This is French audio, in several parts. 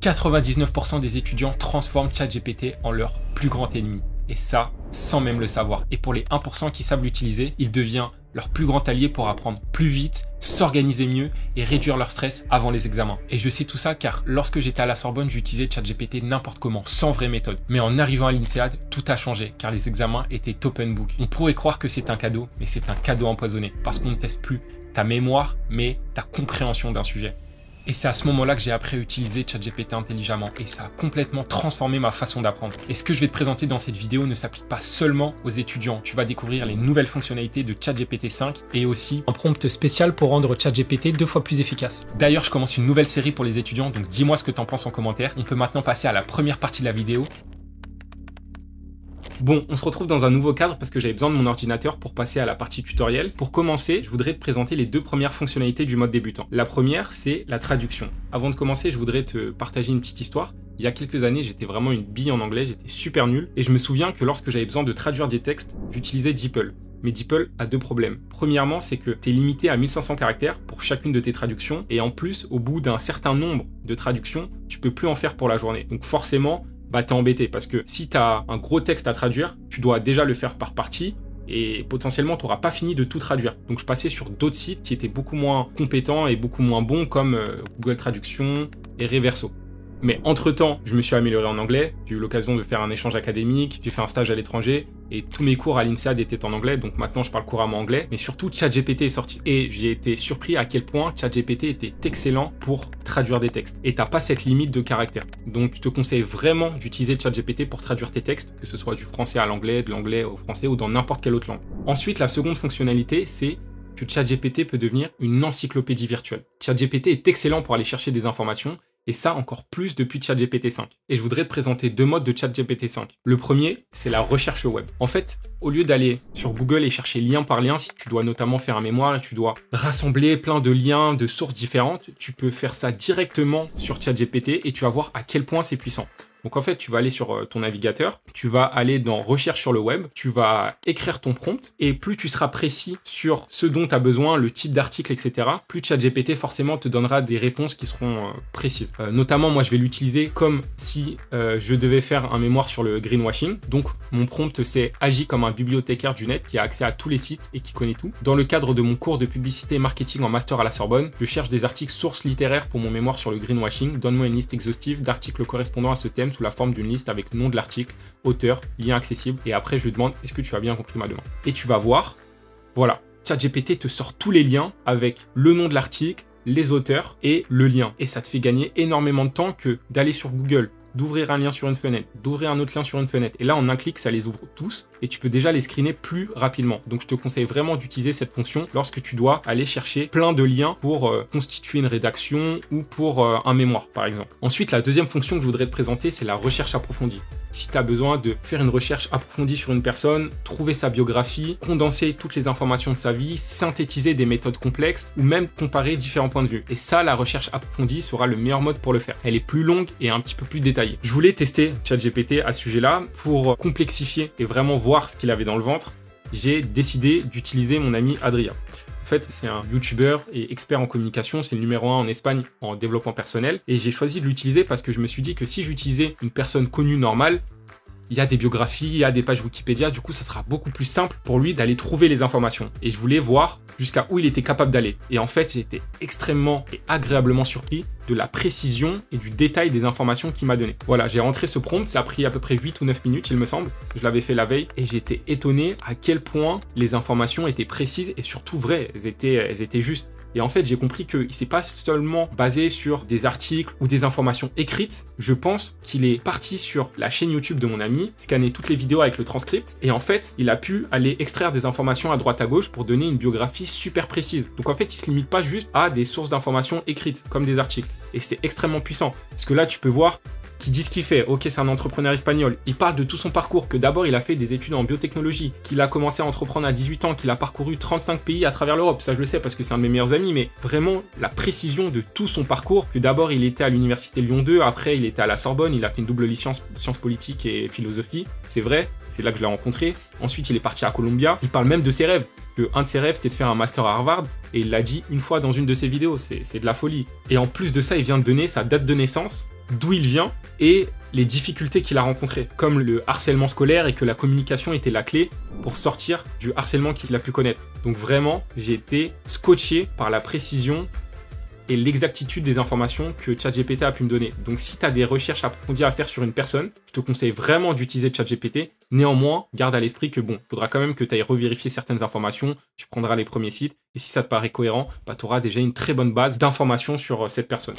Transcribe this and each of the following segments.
99% des étudiants transforment ChatGPT en leur plus grand ennemi. Et ça, sans même le savoir. Et pour les 1% qui savent l'utiliser, il devient leur plus grand allié pour apprendre plus vite, s'organiser mieux et réduire leur stress avant les examens. Et je sais tout ça car lorsque j'étais à la Sorbonne, j'utilisais ChatGPT n'importe comment, sans vraie méthode. Mais en arrivant à l'INSEAD, tout a changé car les examens étaient open book. On pourrait croire que c'est un cadeau, mais c'est un cadeau empoisonné parce qu'on ne teste plus ta mémoire, mais ta compréhension d'un sujet. Et c'est à ce moment-là que j'ai appris à utiliser ChatGPT intelligemment et ça a complètement transformé ma façon d'apprendre. Et ce que je vais te présenter dans cette vidéo ne s'applique pas seulement aux étudiants. Tu vas découvrir les nouvelles fonctionnalités de ChatGPT 5 et aussi un prompt spécial pour rendre ChatGPT 2 fois plus efficace. D'ailleurs, je commence une nouvelle série pour les étudiants, donc dis-moi ce que tu en penses en commentaire. On peut maintenant passer à la première partie de la vidéo. Bon, on se retrouve dans un nouveau cadre parce que j'avais besoin de mon ordinateur pour passer à la partie tutoriel. Pour commencer, je voudrais te présenter les deux premières fonctionnalités du mode débutant. La première, c'est la traduction. Avant de commencer, je voudrais te partager une petite histoire. Il y a quelques années, j'étais vraiment une bille en anglais, j'étais super nul. Et je me souviens que lorsque j'avais besoin de traduire des textes, j'utilisais DeepL. Mais DeepL a deux problèmes. Premièrement, c'est que tu es limité à 1500 caractères pour chacune de tes traductions. Et en plus, au bout d'un certain nombre de traductions, tu peux plus en faire pour la journée. Donc forcément, t'es embêté parce que si tu as un gros texte à traduire, tu dois déjà le faire par partie et potentiellement tu n'auras pas fini de tout traduire. Donc je passais sur d'autres sites qui étaient beaucoup moins compétents et beaucoup moins bons comme Google Traduction et Reverso. Mais entre-temps, je me suis amélioré en anglais, j'ai eu l'occasion de faire un échange académique, j'ai fait un stage à l'étranger, et tous mes cours à l'INSEAD étaient en anglais, donc maintenant je parle couramment anglais, mais surtout ChatGPT est sorti. Et j'ai été surpris à quel point ChatGPT était excellent pour traduire des textes. Et t'as pas cette limite de caractère. Donc je te conseille vraiment d'utiliser ChatGPT pour traduire tes textes, que ce soit du français à l'anglais, de l'anglais au français ou dans n'importe quelle autre langue. Ensuite, la seconde fonctionnalité, c'est que ChatGPT peut devenir une encyclopédie virtuelle. ChatGPT est excellent pour aller chercher des informations, et ça encore plus depuis ChatGPT 5. Et je voudrais te présenter deux modes de ChatGPT 5. Le premier, c'est la recherche web. En fait, au lieu d'aller sur Google et chercher lien par lien, si tu dois notamment faire un mémoire et tu dois rassembler plein de liens de sources différentes, tu peux faire ça directement sur ChatGPT et tu vas voir à quel point c'est puissant. Donc en fait, tu vas aller sur ton navigateur, tu vas aller dans recherche sur le web, tu vas écrire ton prompt et plus tu seras précis sur ce dont tu as besoin, le type d'article, etc., plus ChatGPT forcément te donnera des réponses qui seront précises. Notamment, moi, je vais l'utiliser comme si je devais faire un mémoire sur le greenwashing. Donc mon prompt, c'est « Agis comme un bibliothécaire du net qui a accès à tous les sites et qui connaît tout ». Dans le cadre de mon cours de publicité et marketing en master à la Sorbonne, je cherche des articles sources littéraires pour mon mémoire sur le greenwashing. Donne-moi une liste exhaustive d'articles correspondant à ce thème sous la forme d'une liste avec nom de l'article, auteur, lien accessible, et après je lui demande est-ce que tu as bien compris ma demande. Et tu vas voir, voilà, ChatGPT te sort tous les liens avec le nom de l'article, les auteurs et le lien. Et ça te fait gagner énormément de temps que d'aller sur Google, d'ouvrir un lien sur une fenêtre, d'ouvrir un autre lien sur une fenêtre. Et là, en un clic, ça les ouvre tous et tu peux déjà les screener plus rapidement. Donc, je te conseille vraiment d'utiliser cette fonction lorsque tu dois aller chercher plein de liens pour constituer une rédaction ou pour un mémoire, par exemple. Ensuite, la deuxième fonction que je voudrais te présenter, c'est la recherche approfondie. Si tu as besoin de faire une recherche approfondie sur une personne, trouver sa biographie, condenser toutes les informations de sa vie, synthétiser des méthodes complexes ou même comparer différents points de vue. Et ça, la recherche approfondie sera le meilleur mode pour le faire. Elle est plus longue et un petit peu plus détaillée. Je voulais tester ChatGPT à ce sujet-là pour complexifier et vraiment voir ce qu'il avait dans le ventre. J'ai décidé d'utiliser mon ami Adrien. En fait, c'est un YouTuber et expert en communication, c'est le numéro 1 en Espagne en développement personnel. Et j'ai choisi de l'utiliser parce que je me suis dit que si j'utilisais une personne connue normale, il y a des biographies, il y a des pages Wikipédia, du coup ça sera beaucoup plus simple pour lui d'aller trouver les informations. Et je voulais voir jusqu'à où il était capable d'aller. Et en fait, j'ai été extrêmement et agréablement surpris de la précision et du détail des informations qu'il m'a donné. Voilà, j'ai rentré ce prompt, ça a pris à peu près 8 ou 9 minutes, il me semble. Je l'avais fait la veille et j'ai été étonné à quel point les informations étaient précises et surtout vraies, elles étaient justes. Et en fait, j'ai compris qu'il ne s'est pas seulement basé sur des articles ou des informations écrites. Je pense qu'il est parti sur la chaîne YouTube de mon ami, scanner toutes les vidéos avec le transcript. Et en fait, il a pu aller extraire des informations à droite à gauche pour donner une biographie super précise. Donc en fait, il ne se limite pas juste à des sources d'informations écrites, comme des articles. Et c'est extrêmement puissant. Parce que là, tu peux voir qui dit ce qu'il fait. Ok, c'est un entrepreneur espagnol. Il parle de tout son parcours, que d'abord il a fait des études en biotechnologie, qu'il a commencé à entreprendre à 18 ans, qu'il a parcouru 35 pays à travers l'Europe. Ça, je le sais parce que c'est un de mes meilleurs amis, mais vraiment la précision de tout son parcours, que d'abord il était à l'université Lyon 2, après il était à la Sorbonne, il a fait une double licence sciences politiques et philosophie. C'est vrai, c'est là que je l'ai rencontré. Ensuite, il est parti à Columbia. Il parle même de ses rêves. Un de ses rêves, c'était de faire un master à Harvard, et il l'a dit une fois dans une de ses vidéos. C'est de la folie. Et en plus de ça, il vient de donner sa date de naissance, d'où il vient et les difficultés qu'il a rencontrées, comme le harcèlement scolaire et que la communication était la clé pour sortir du harcèlement qu'il a pu connaître. Donc vraiment, j'ai été scotché par la précision et l'exactitude des informations que ChatGPT a pu me donner. Donc si tu as des recherches approfondies à faire sur une personne, je te conseille vraiment d'utiliser ChatGPT. Néanmoins, garde à l'esprit que il faudra quand même que tu ailles revérifier certaines informations, tu prendras les premiers sites, et si ça te paraît cohérent, tu auras déjà une très bonne base d'informations sur cette personne.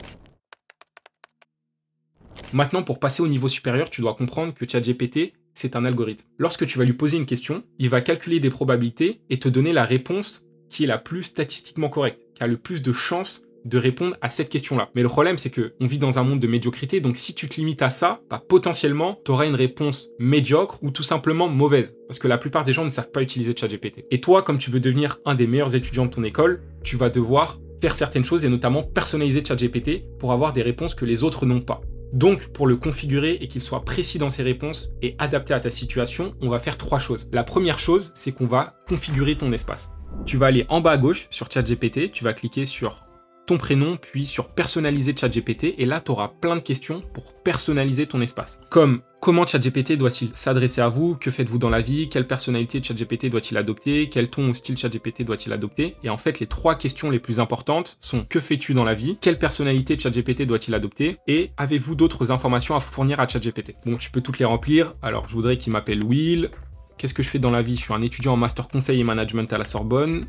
Maintenant, pour passer au niveau supérieur, tu dois comprendre que ChatGPT, c'est un algorithme. Lorsque tu vas lui poser une question, il va calculer des probabilités et te donner la réponse qui est la plus statistiquement correcte, qui a le plus de chances de répondre à cette question-là. Mais le problème, c'est qu'on vit dans un monde de médiocrité, donc si tu te limites à ça, potentiellement, tu auras une réponse médiocre ou tout simplement mauvaise. Parce que la plupart des gens ne savent pas utiliser ChatGPT. Et toi, comme tu veux devenir un des meilleurs étudiants de ton école, tu vas devoir faire certaines choses et notamment personnaliser ChatGPT pour avoir des réponses que les autres n'ont pas. Donc, pour le configurer et qu'il soit précis dans ses réponses et adapté à ta situation, on va faire 3 choses. La première chose, c'est qu'on va configurer ton espace. Tu vas aller en bas à gauche sur ChatGPT, tu vas cliquer sur ton prénom, puis sur personnaliser ChatGPT, et là, tu auras plein de questions pour personnaliser ton espace. Comme comment ChatGPT doit-il s'adresser à vous? Que faites-vous dans la vie? Quelle personnalité ChatGPT doit-il adopter? Quel ton ou style ChatGPT doit-il adopter? Et en fait, les 3 questions les plus importantes sont: que fais-tu dans la vie? Quelle personnalité ChatGPT doit-il adopter? Et avez-vous d'autres informations à fournir à ChatGPT? Bon, tu peux toutes les remplir. Alors, je voudrais qu'il m'appelle Will. Qu'est-ce que je fais dans la vie? Je suis un étudiant en master conseil et management à la Sorbonne.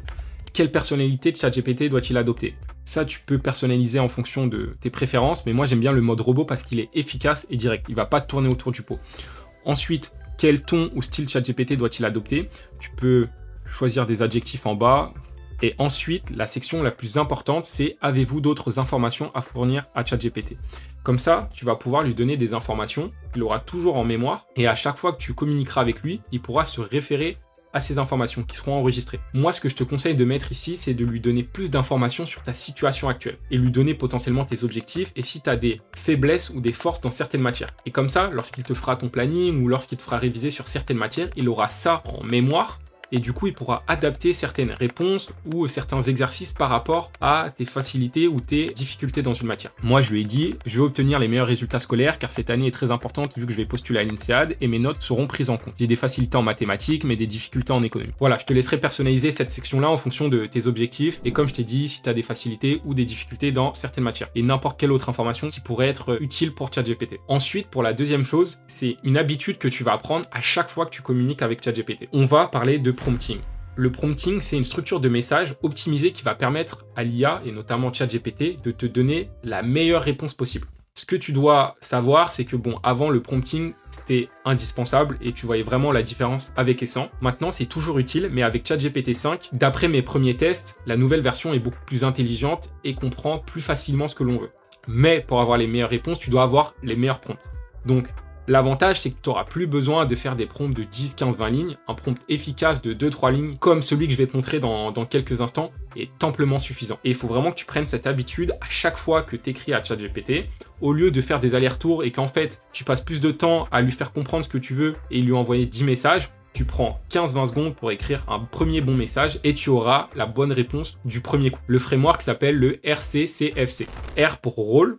Quelle personnalité de ChatGPT doit-il adopter? Ça, tu peux personnaliser en fonction de tes préférences, mais moi, j'aime bien le mode robot parce qu'il est efficace et direct. Il ne va pas tourner autour du pot. Ensuite, quel ton ou style ChatGPT doit-il adopter? Tu peux choisir des adjectifs en bas. Et ensuite, la section la plus importante, c'est: avez-vous d'autres informations à fournir à ChatGPT? Comme ça, tu vas pouvoir lui donner des informations qu'il aura toujours en mémoire. Et à chaque fois que tu communiqueras avec lui, il pourra se référer à ces informations qui seront enregistrées. Moi, ce que je te conseille de mettre ici, c'est de lui donner plus d'informations sur ta situation actuelle et lui donner potentiellement tes objectifs et si tu as des faiblesses ou des forces dans certaines matières. Et comme ça, lorsqu'il te fera ton planning ou lorsqu'il te fera réviser sur certaines matières, il aura ça en mémoire. Et du coup, il pourra adapter certaines réponses ou certains exercices par rapport à tes facilités ou tes difficultés dans une matière. Moi, je lui ai dit, je vais obtenir les meilleurs résultats scolaires car cette année est très importante vu que je vais postuler à l'INSEAD et mes notes seront prises en compte. J'ai des facilités en mathématiques, mais des difficultés en économie. Voilà, je te laisserai personnaliser cette section-là en fonction de tes objectifs et comme je t'ai dit, si tu as des facilités ou des difficultés dans certaines matières et n'importe quelle autre information qui pourrait être utile pour ChatGPT. Ensuite, pour la deuxième chose, c'est une habitude que tu vas apprendre à chaque fois que tu communiques avec ChatGPT. On va parler de prompting. Le prompting, c'est une structure de message optimisée qui va permettre à l'IA, et notamment ChatGPT, de te donner la meilleure réponse possible. Ce que tu dois savoir, c'est que avant le prompting, c'était indispensable et tu voyais vraiment la différence avec et sans. Maintenant, c'est toujours utile, mais avec ChatGPT 5, d'après mes premiers tests, la nouvelle version est beaucoup plus intelligente et comprend plus facilement ce que l'on veut. Mais pour avoir les meilleures réponses, tu dois avoir les meilleurs prompts. Donc, l'avantage, c'est que tu n'auras plus besoin de faire des prompts de 10, 15, 20 lignes. Un prompt efficace de 2-3 lignes, comme celui que je vais te montrer dans quelques instants, est amplement suffisant. Et il faut vraiment que tu prennes cette habitude à chaque fois que tu écris à ChatGPT, au lieu de faire des allers-retours et qu'en fait, tu passes plus de temps à lui faire comprendre ce que tu veux et lui envoyer 10 messages. Tu prends 15-20 secondes pour écrire un premier bon message et tu auras la bonne réponse du premier coup. Le framework s'appelle le RCCFC. R pour rôle.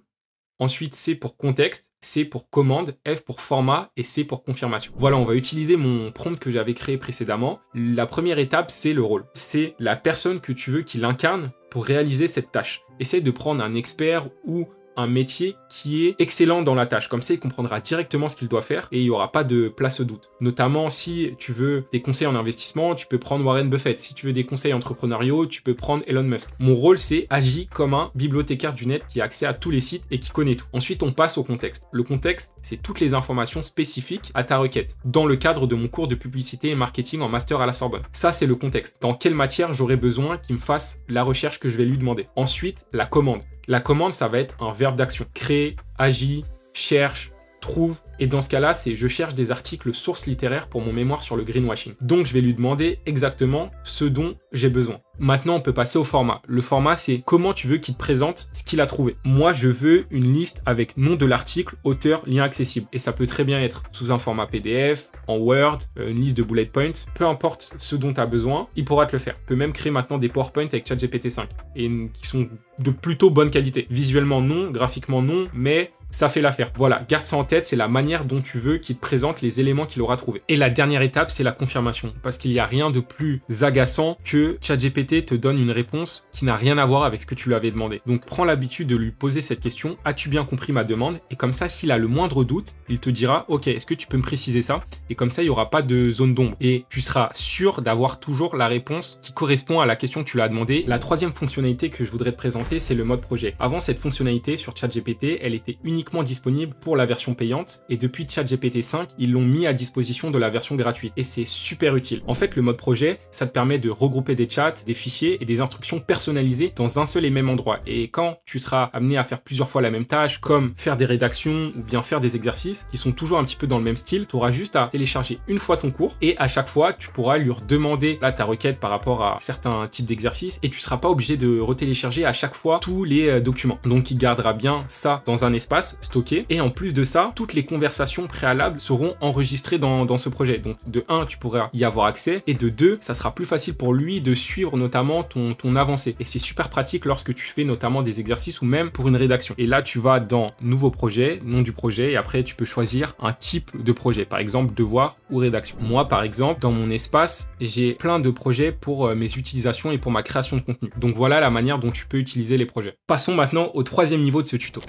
Ensuite, C pour contexte, C pour commande, F pour format et C pour confirmation. Voilà, on va utiliser mon prompt que j'avais créé précédemment. La première étape, c'est le rôle. C'est la personne que tu veux qui l'incarne pour réaliser cette tâche. Essaye de prendre un expert ou un métier qui est excellent dans la tâche. Comme ça, il comprendra directement ce qu'il doit faire et il n'y aura pas de place au doute. Notamment, si tu veux des conseils en investissement, tu peux prendre Warren Buffett. Si tu veux des conseils entrepreneuriaux, tu peux prendre Elon Musk. Mon rôle, c'est agir comme un bibliothécaire du net qui a accès à tous les sites et qui connaît tout. Ensuite, on passe au contexte. Le contexte, c'est toutes les informations spécifiques à ta requête dans le cadre de mon cours de publicité et marketing en master à la Sorbonne. Ça, c'est le contexte. Dans quelle matière j'aurai besoin qu'il me fasse la recherche que je vais lui demander. Ensuite, la commande. La commande, ça va être un verbe d'action. Créer, agit, cherche, trouve. Et dans ce cas-là, c'est je cherche des articles sources littéraires pour mon mémoire sur le greenwashing. Donc, je vais lui demander exactement ce dont j'ai besoin. Maintenant, on peut passer au format. Le format, c'est comment tu veux qu'il te présente ce qu'il a trouvé. Moi, je veux une liste avec nom de l'article, auteur, lien accessible. Et ça peut très bien être sous un format PDF, en Word, une liste de bullet points. Peu importe ce dont tu as besoin, il pourra te le faire. Tu peux même créer maintenant des PowerPoint avec ChatGPT 5 et qui sont de plutôt bonne qualité. Visuellement, non. Graphiquement, non. Mais ça fait l'affaire. Voilà, garde ça en tête, c'est la manière dont tu veux qu'il te présente les éléments qu'il aura trouvés. Et la dernière étape, c'est la confirmation, parce qu'il n'y a rien de plus agaçant que ChatGPT te donne une réponse qui n'a rien à voir avec ce que tu lui avais demandé. Donc prends l'habitude de lui poser cette question, as-tu bien compris ma demande? Et comme ça, s'il a le moindre doute, il te dira, ok, est-ce que tu peux me préciser ça? Et comme ça, il n'y aura pas de zone d'ombre. Et tu seras sûr d'avoir toujours la réponse qui correspond à la question que tu lui as demandé. La troisième fonctionnalité que je voudrais te présenter, c'est le mode projet. Avant, cette fonctionnalité sur ChatGPT, elle était uniquement disponible pour la version payante. Et depuis ChatGPT 5, ils l'ont mis à disposition de la version gratuite. Et c'est super utile. En fait, le mode projet, ça te permet de regrouper des chats, des fichiers et des instructions personnalisées dans un seul et même endroit. Et quand tu seras amené à faire plusieurs fois la même tâche, comme faire des rédactions ou bien faire des exercices qui sont toujours un petit peu dans le même style, tu auras juste à télécharger une fois ton cours et à chaque fois, tu pourras lui redemander là ta requête par rapport à certains types d'exercices et tu seras pas obligé de retélécharger à chaque fois tous les documents. Donc, il gardera bien ça dans un espace stocké et en plus de ça, toutes les conversations préalables seront enregistrées dans ce projet. Donc, de 1, tu pourras y avoir accès et de 2, ça sera plus facile pour lui de suivre notamment ton avancée. Et c'est super pratique lorsque tu fais notamment des exercices ou même pour une rédaction. Et là, tu vas dans nouveau projet, nom du projet et après, tu peux choisir un type de projet, par exemple devoir ou rédaction. Moi, par exemple, dans mon espace, j'ai plein de projets pour mes utilisations et pour ma création de contenu. Donc voilà la manière dont tu peux utiliser les projets. Passons maintenant au troisième niveau de ce tuto.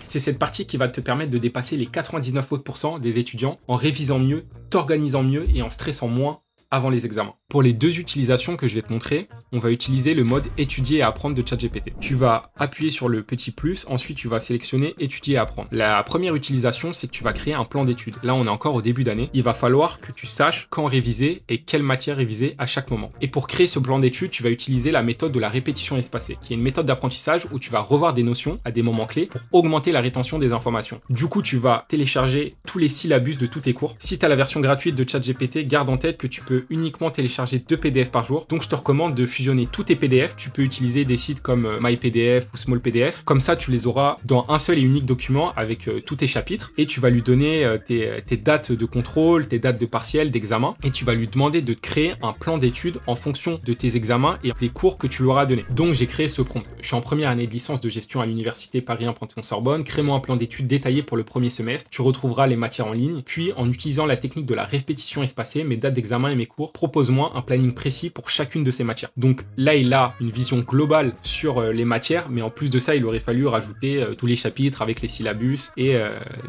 C'est cette partie qui va te permettre de dépasser les 99% des étudiants en révisant mieux, t'organisant mieux et en stressant moins avant les examens. Pour les deux utilisations que je vais te montrer, on va utiliser le mode étudier et apprendre de ChatGPT. Tu vas appuyer sur le petit plus, ensuite tu vas sélectionner étudier et apprendre. La première utilisation, c'est que tu vas créer un plan d'études. Là, on est encore au début d'année. Il va falloir que tu saches quand réviser et quelle matière réviser à chaque moment. Et pour créer ce plan d'études, tu vas utiliser la méthode de la répétition espacée, qui est une méthode d'apprentissage où tu vas revoir des notions à des moments clés pour augmenter la rétention des informations. Du coup, tu vas télécharger tous les syllabus de tous tes cours. Si tu as la version gratuite de ChatGPT, garde en tête que tu peux uniquement télécharger 2 PDF par jour. Donc je te recommande de fusionner tous tes PDF. Tu peux utiliser des sites comme MyPDF ou SmallPDF. Comme ça, tu les auras dans un seul et unique document avec tous tes chapitres. Et tu vas lui donner tes dates de contrôle, tes dates de partiel, d'examen. Et tu vas lui demander de créer un plan d'études en fonction de tes examens et des cours que tu lui auras donnés. Donc j'ai créé ce prompt. Je suis en première année de licence de gestion à l'université Paris 1 Panthéon-Sorbonne. Crée-moi un plan d'études détaillé pour le premier semestre. Tu retrouveras les matières en ligne. Puis en utilisant la technique de la répétition espacée, mes dates d'examen et mes cours, propose-moi un planning précis pour chacune de ces matières. Donc là, il a une vision globale sur les matières, mais en plus de ça, il aurait fallu rajouter tous les chapitres avec les syllabus et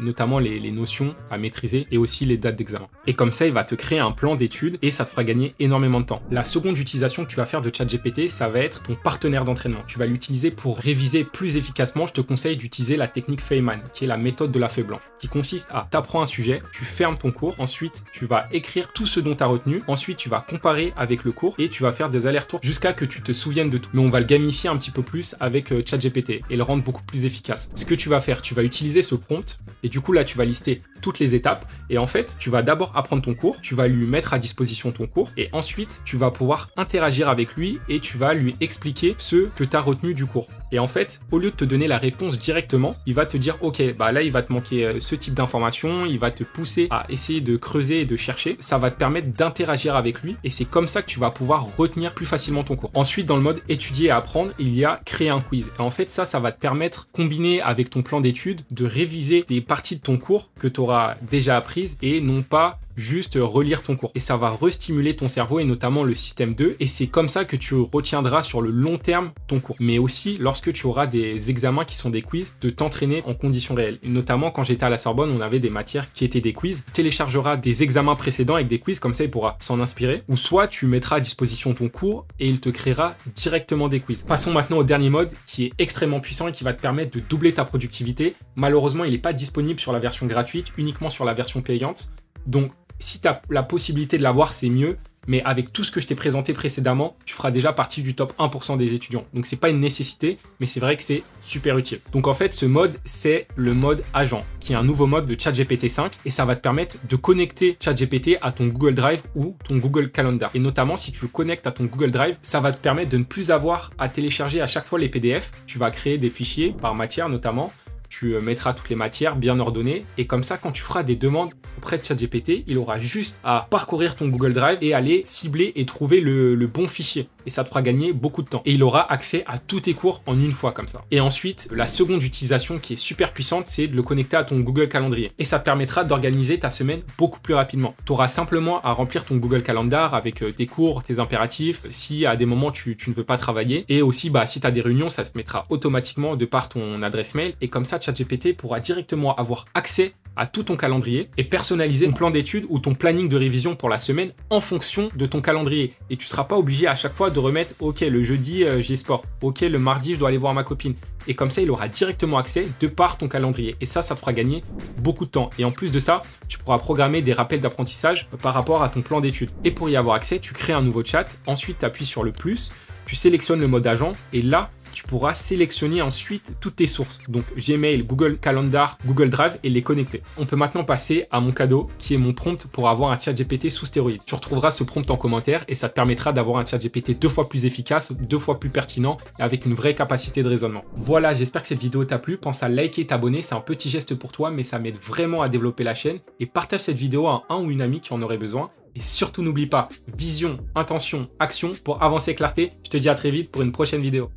notamment les notions à maîtriser et aussi les dates d'examen. Et comme ça, il va te créer un plan d'études et ça te fera gagner énormément de temps. La seconde utilisation que tu vas faire de ChatGPT, ça va être ton partenaire d'entraînement. Tu vas l'utiliser pour réviser plus efficacement. Je te conseille d'utiliser la technique Feynman, qui est la méthode de la feuille blanche, qui consiste à t'apprends un sujet, tu fermes ton cours, ensuite tu vas écrire tout ce dont tu as retenu, ensuite tu vas comparer avec le cours et tu vas faire des allers-retours jusqu'à que tu te souviennes de tout. Mais on va le gamifier un petit peu plus avec ChatGPT et le rendre beaucoup plus efficace. Ce que tu vas faire, tu vas utiliser ce prompt et du coup là tu vas lister toutes les étapes et en fait tu vas d'abord apprendre ton cours, tu vas lui mettre à disposition ton cours et ensuite tu vas pouvoir interagir avec lui et tu vas lui expliquer ce que tu as retenu du cours. Et en fait, au lieu de te donner la réponse directement, il va te dire ok, bah là il va te manquer ce type d'information, il va te pousser à essayer de creuser et de chercher, ça va te permettre d'interagir avec lui et c'est comme ça que tu vas pouvoir retenir plus facilement ton cours. Ensuite, dans le mode étudier et apprendre, il y a créer un quiz. Et en fait, ça va te permettre, combiné avec ton plan d'études, de réviser des parties de ton cours que tu auras déjà apprises et non pas juste relire ton cours. Et ça va restimuler ton cerveau et notamment le système 2 et c'est comme ça que tu retiendras sur le long terme ton cours. Mais aussi, lorsque tu auras des examens qui sont des quiz, de t'entraîner en conditions réelles. Et notamment, quand j'étais à la Sorbonne, on avait des matières qui étaient des quiz. Tu téléchargeras des examens précédents avec des quiz, comme ça il pourra s'en inspirer. Ou soit tu mettras à disposition ton cours et il te créera directement des quiz. Passons maintenant au dernier mode qui est extrêmement puissant et qui va te permettre de doubler ta productivité. Malheureusement, il n'est pas disponible sur la version gratuite, uniquement sur la version payante. Donc, si tu as la possibilité de l'avoir, c'est mieux. Mais avec tout ce que je t'ai présenté précédemment, tu feras déjà partie du top 1% des étudiants. Donc, c'est pas une nécessité, mais c'est vrai que c'est super utile. Donc, en fait, ce mode, c'est le mode agent, qui est un nouveau mode de ChatGPT 5. Et ça va te permettre de connecter ChatGPT à ton Google Drive ou ton Google Calendar. Et notamment, si tu le connectes à ton Google Drive, ça va te permettre de ne plus avoir à télécharger à chaque fois les PDF. Tu vas créer des fichiers par matière notamment. Tu mettras toutes les matières bien ordonnées et comme ça, quand tu feras des demandes auprès de ChatGPT, il aura juste à parcourir ton Google Drive et aller cibler et trouver le bon fichier. et ça te fera gagner beaucoup de temps. Et il aura accès à tous tes cours en une fois comme ça. Et ensuite, la seconde utilisation qui est super puissante, c'est de le connecter à ton Google Calendrier. Et ça te permettra d'organiser ta semaine beaucoup plus rapidement. Tu auras simplement à remplir ton Google Calendar avec tes cours, tes impératifs, si à des moments tu ne veux pas travailler. Et aussi, si tu as des réunions, ça te mettra automatiquement de par ton adresse mail. Et comme ça, ChatGPT pourra directement avoir accès à tout ton calendrier et personnaliser ton plan d'études ou ton planning de révision pour la semaine en fonction de ton calendrier. Et tu ne seras pas obligé à chaque fois de remettre « Ok, le jeudi, j'ai sport. Ok, le mardi, je dois aller voir ma copine. » Et comme ça, il aura directement accès de par ton calendrier. Et ça te fera gagner beaucoup de temps. Et en plus de ça, tu pourras programmer des rappels d'apprentissage par rapport à ton plan d'études. Et pour y avoir accès, tu crées un nouveau chat. Ensuite, tu appuies sur le plus. Tu sélectionnes le mode agent. Et là, tu pourras sélectionner ensuite toutes tes sources. Donc Gmail, Google Calendar, Google Drive et les connecter. On peut maintenant passer à mon cadeau qui est mon prompt pour avoir un ChatGPT sous stéroïdes. Tu retrouveras ce prompt en commentaire et ça te permettra d'avoir un ChatGPT 2 fois plus efficace, 2 fois plus pertinent et avec une vraie capacité de raisonnement. Voilà, j'espère que cette vidéo t'a plu. Pense à liker et t'abonner, c'est un petit geste pour toi, mais ça m'aide vraiment à développer la chaîne. Et partage cette vidéo à un ou une amie qui en aurait besoin. Et surtout, n'oublie pas, vision, intention, action pour avancer clarté. Je te dis à très vite pour une prochaine vidéo.